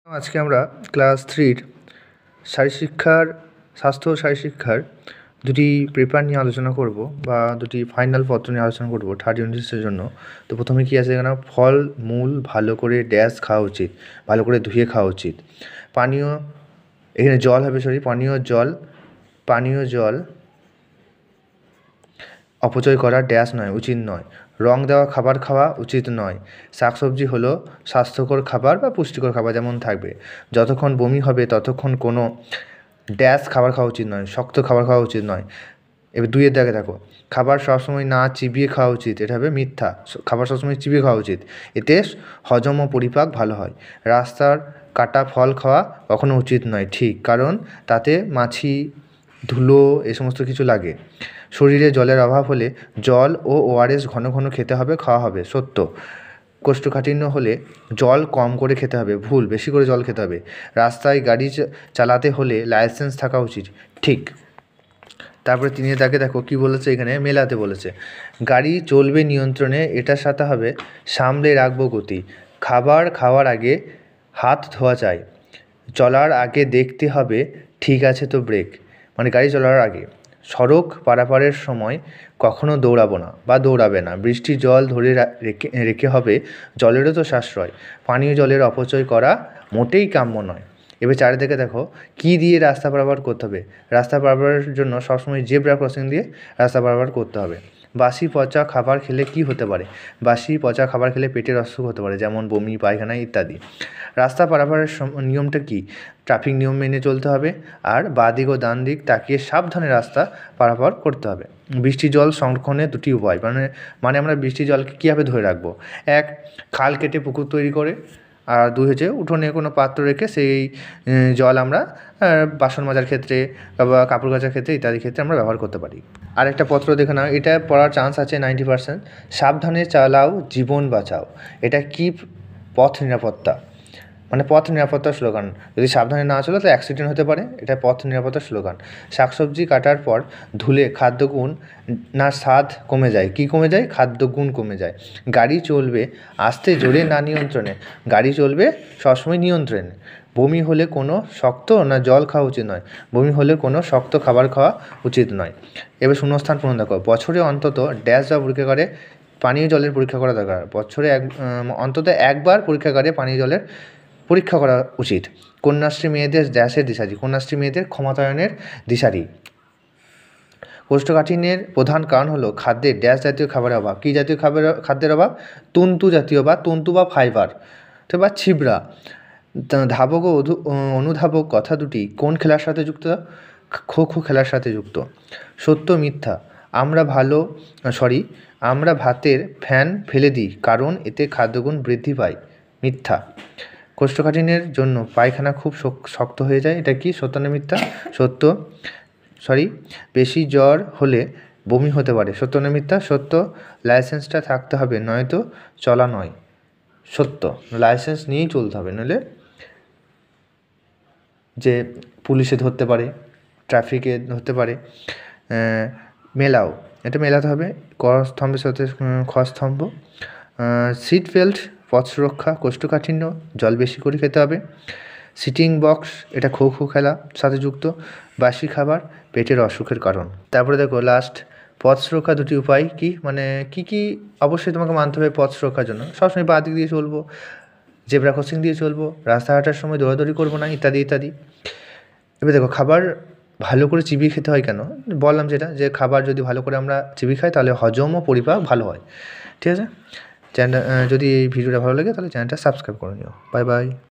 আজকে আমরা ক্লাস 3 শারীরশিক্ষার স্বাস্থ্য ও শারীরশিক্ষার দুটি পেপার নিয়ে আলোচনা করব বা দুটি ফাইনাল পত্র নিয়ে আলোচনা করব থার্ড ইউনিটের জন্য। তো প্রথমে কী আছে এখানে, ফল মূল ভালো করে ড্যাশ খাওয়া উচিত, ভালো করে ধুয়ে খাওয়া উচিত। পানীয়, এখানে জল হবে, পানীয় জল অপচয় করা ড্যাশ নয়, উচিত নয়। রং দেওয়া খাবার খাওয়া উচিত নয়। শাকসবজি হলো স্বাস্থ্যকর খাবার বা পুষ্টিকর খাবার যেমন থাকবে। যতক্ষণ বমি হবে ততক্ষণ কোনো ড্যাশ খাবার খাওয়া উচিত নয়, শক্ত খাবার খাওয়া উচিত নয়। এবার 2 দাগে দেখো, খাবার সবসময় না চিবিয়ে খাওয়া উচিত, এটা হবে মিথ্যা। খাবার সবসময় চিবিয়ে খাওয়া উচিত, এতে হজম ও পরিপাক ভালো হয়। রাস্তার কাটা ফল খাওয়া কখনো উচিত নয়, ঠিক, কারণ তাতে মাছি, ধুলো এ সমস্ত কিছু লাগে। শরীরে জলের অভাব হলে জল ও ওআরএস ঘন ঘন খেতে হবে, খাওয়া হবে, সত্য। কোষ্ঠকাঠিন্য হলে জল কম করে খেতে হবে, ভুল, বেশি করে জল খেতে হবে। রাস্তায় গাড়ি চালাতে হলে লাইসেন্স থাকা উচিত, ঠিক। তারপরে 3 দাগে দেখো কি বলেছে, এখানে মেলাতে বলেছে, গাড়ি চলবে নিয়ন্ত্রণে, এটার সাথে হবে সামলে রাখবো গতি। খাবার খাওয়ার আগে হাত ধোয়া চাই। চলার আগে দেখতে হবে ঠিক আছে তো ব্রেক, মানে গাড়ি চলার আগে। সড়ক পারাপারের সময় কখনো দৌড়াবে না। বৃষ্টির জল ধরে রেখে হবে, জলেরও তো সাশ্রয়। পানীয় জলের অপচয় করা মোটেই কাম্য নয়। এবার 4 দিকে দেখো কী দিয়ে রাস্তা পারাপার করতে হবে। রাস্তা পারাপারের জন্য সবসময় জেব্রা ক্রসিং দিয়ে রাস্তা পারাপার করতে হবে। বাসি পচা খাবার খেলে কি হতে পারে? বাসি পচা খাবার খেলে পেটের অসুখ হতে পারে, যেমন বমি, পায়খানা ইত্যাদি। রাস্তা পারাপারের নিয়মটা কি? ট্রাফিক নিয়ম মেনে চলতে হবে, আর বাঁ দিক ও ডান দিক তাকিয়ে সাবধানে রাস্তা পারাপার করতে হবে। বৃষ্টির জল সংরক্ষণের 2টি উপায়, মানে আমরা বৃষ্টির জলকে কীভাবে ধরে রাখবো? 1, খাল কেটে পুকুর তৈরি করে, আর 2 হচ্ছে উঠোনে কোনো পাত্র রেখে সেই জল আমরা বাসন মাজার ক্ষেত্রে বা কাপড় কাচার ক্ষেত্রে ইত্যাদি ক্ষেত্রে আমরা ব্যবহার করতে পারি। আর একটা পত্র দেখে নাও, এটা পড়ার চান্স আছে 90%। সাবধানে চালাও, জীবন বাঁচাও। এটা কি? পথ নিরাপত্তা, মানে পথ নিরাপত্তার স্লোগান। যদি সাবধানে না চলো তো অ্যাক্সিডেন্ট হতে পারে, এটা পথ নিরাপত্তার স্লোগান। শাকসবজি কাটার পর ধুলে খাদ্যগুণ না স্বাদ কমে যায়। কি কমে যায়? খাদ্যগুণ কমে যায়। গাড়ি চলবে আস্তে, জোরে না নিয়ন্ত্রণে। গাড়ি চলবে সবসময় নিয়ন্ত্রণে। বমি হলে কোনো শক্ত না জল খাওয়া উচিত নয়। বমি হলে কোনো শক্ত খাবার খাওয়া উচিত নয়। এবার শূন্যস্থান পূরণ দেখো, বছরে অন্তত ড্যাশ বা পরীক্ষাগারে পানীয় জলের পরীক্ষা করা দরকার। বছরে অন্তত একবার পরীক্ষাগারে পানীয় জলের পরীক্ষা করা উচিত। কন্যাশ্রী মেয়েদের ড্যাশের দিশারি, কন্যাশ্রী মেয়েদের ক্ষমতায়নের দিশারি। কোষ্ঠকাঠিন্যের প্রধান কারণ হলো খাদ্যের ড্যাশ জাতীয় খাবারের অভাব। কী জাতীয় খাদ্যের অভাব? তন্তু জাতীয় বা তন্তু বা ফাইবার, তো বা ছিবড়া। ধাবক ও অনুধাবক কথা দুটি কোন খেলার সাথে যুক্ত? খো খো খেলার সাথে যুক্ত। সত্য মিথ্যা? আমরা ভাতের ফ্যান ফেলে দিই কারণ এতে খাদ্যগুণ বৃদ্ধি পায়, মিথ্যা। কোষ্ঠকাঠিন্যের জন্য পায়খানা খুব শক্ত হয়ে যায়, এটা কি? সত্য না মিথ্যা? সত্য। বেশি জ্বর হলে বমি হতে পারে, সত্য না মিথ্যা? সত্য। লাইসেন্সটা থাকতে হবে, নয়তো চলা নয়, সত্য। লাইসেন্স নিয়েই চলতে হবে, নইলে যে পুলিশে ধরতে পারে, ট্রাফিকে ধরতে পারে। মেলাও, এটা মেলাতে হবে, ক স্তম্ভের সাথে খ স্তম্ভ। সিট বেল্ট পথ সুরক্ষা। কোষ্ঠকাঠিন্য, জল বেশি করে খেতে হবে। সিটিং বক্স, এটা খো খো খেলা সাথে যুক্ত। বাসি খাবার পেটের অসুখের কারণ। তারপরে দেখো লাস্ট, পথ সুরক্ষা 2টি উপায় কি, মানে কি অবশ্যই তোমাকে মানতে হবে পথ সুরক্ষার জন্য। সবসময় বাঁ দিক দিয়ে চলবো, জেব্রা ক্রসিং দিয়ে চলবো, রাস্তা হাঁটার সময় দৌড়াদৌড়ি করবো না, ইত্যাদি ইত্যাদি। এবার দেখো খাবার ভালো করে চিবিয়ে খেতে হয় কেন? বললাম যেটা, যে খাবার যদি ভালো করে আমরা চিবিয়ে খাই তাহলে হজম ও পরিপাক ভালো হয়, ঠিক আছে। চ্যানেল যদি এই ভিডিওটা ভালো লাগে তাহলে চ্যানেলটা সাবস্ক্রাইব করে নিও। Bye bye.